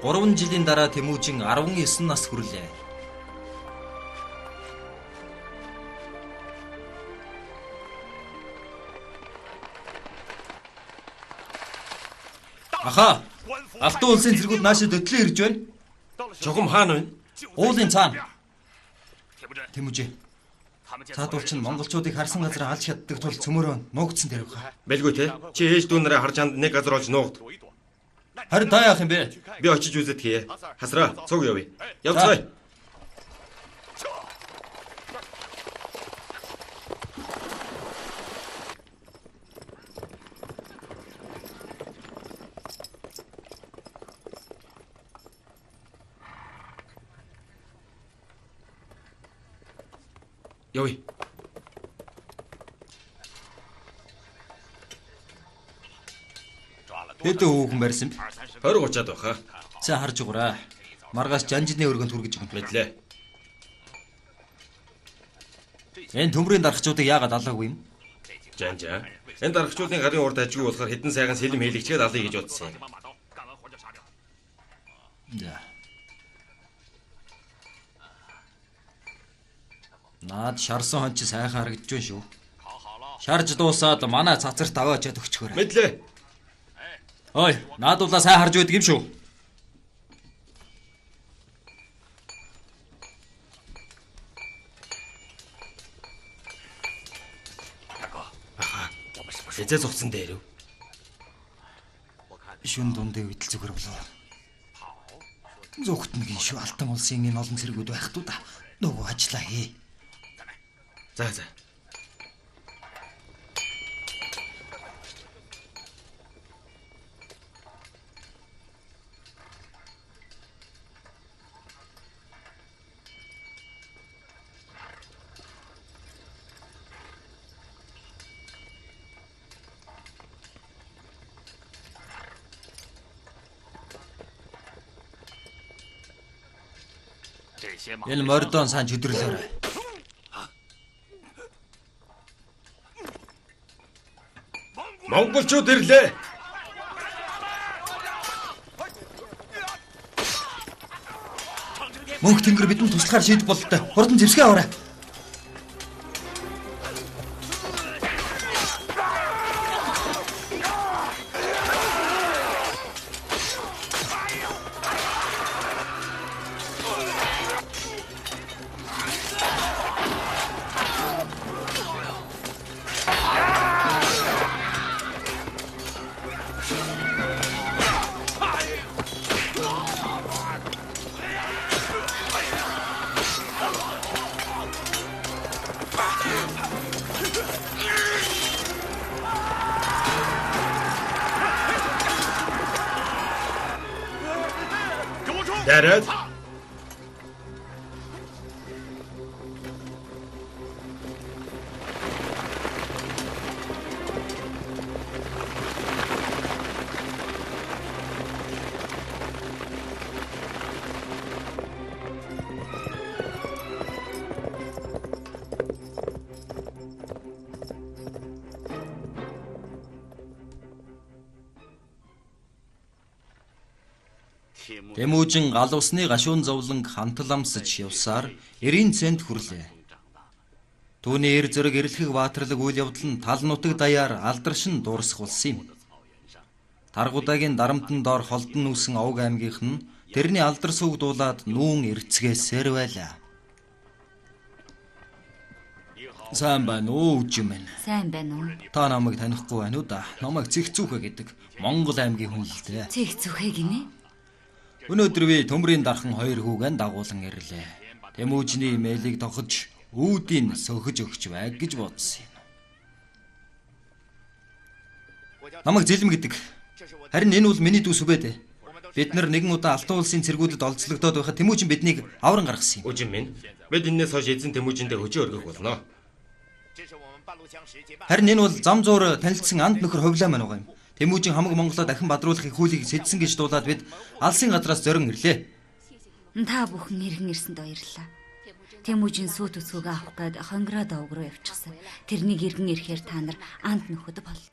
3 жилийн дараа Тэмүүжин 19 нас хүрлээ. Аха! Алтан улсын цэргүүд наашид өтлөө ирж байна. Чухам хаана вэ? Уулын цаана. Тэмүүжин. Цаадуул чинь монголчуудыг харсан газар алж чаддаг тул цөмөрөө нуугдсан дэрэг хаа. Бэлгүй те. Чи ээж дүү нараа харж ханд нэг газар олж нуугд. Харин та яах юм бэ? Би очиж үзэд хий. Хасраа, цуг явъя. Явцгаая. Явъя. Хэдэн хүүхэн барьсан бэ? 20-30-аад байхаа. За харж угаарай. Маргааш жанжидны өргөнд хүргэж өгнө. Мэдлээ. Энэ төмрийн даргачуудыг яагаад алаагүй юм? Жанжаа. Энэ даргачуудын гарын урд ажгүй болохоор хэдэн сайхан сэлэм хийлэгчгээд алъя гэж бодсон юм. За. Наад шарсан хон чи сайхан харагдж байна шүү. Шарж дуусаад манай цацарт аваачаад өгчхөөр. Мэдлээ. Ой, наадуулаа сайн харж байдаг юм шүү. Эзээ зогцсон дээр үү? Шүн дундын үед л зүгээр болоо. Зөвхөн нэг шүү алтан улсын энэ олон цэргүүд байх туу да. Нөгөө ажиллаа хий. За за. Энэ мордон сан чөдөрлөөрэй. Монголчууд ирлээ. Мөнх тэнгэр бидэнд туслахаар шийдэх бололтой. Хурдан зэвсгээ аваарай. Дараад. Тэмүүжин гал усны гашуун зовлон хантламсаж явсаар 90 цент хүрлээ. Түүний эр зэрэг эрлэх баатарлаг үйл явдал нь тал нутаг даяар алдаршин дуурсгуулсан юм. Таргуудагийн дарамтан доор холдон нүүсэн Овг аймгийнх нь тэрний алдар сүг дуулаад нүүн эрцгээсээр байлаа. Сайн байна уу үжим байна. Сайн байна уу? Та намайг танихгүй байна уу да? Намайг Цэгцүүхэ гэдэг Монгол аймгийн хүн л дээ. Цэгцүүхэ гинэ? Өнөөдөр би төмрийн дархан 2 хүүгэн дагуулan ирлээ. Тэмүүжний имэйлийг тогож үүдийн сөхөж өгч байг гэж бодсон юм. Намайг Зэлэм гэдэг. Харин энэ бол миний дүү Сүбэд. Бид нар нэгэн удаа Алтан улсын цэргүүдэд олзлогдоод байхад Тэмүүжин биднийг авран гаргасан юм. Үжим минь. Бид энэс хойш эзэн Тэмүүжиндээ хөжөө өргөх болно. Харин энэ бол зам зуур танилцсан анд нөхөр Ховлаа маань байгаа юм. Тэмүүжин хамаг Монголоо дахин бадруулахыг хүүлийг сэдсэн гэж дуулаад бид алсын газраас зорин ирлээ. Та бүхэн иргэн ирсэнд баярлалаа. Тэмүүжин сүйт үсгүүгээ авах гээд хонгороо доог руу явчихсан. Тэрнийг иргэн ирэхээр та нар анд нөхөд болцсон.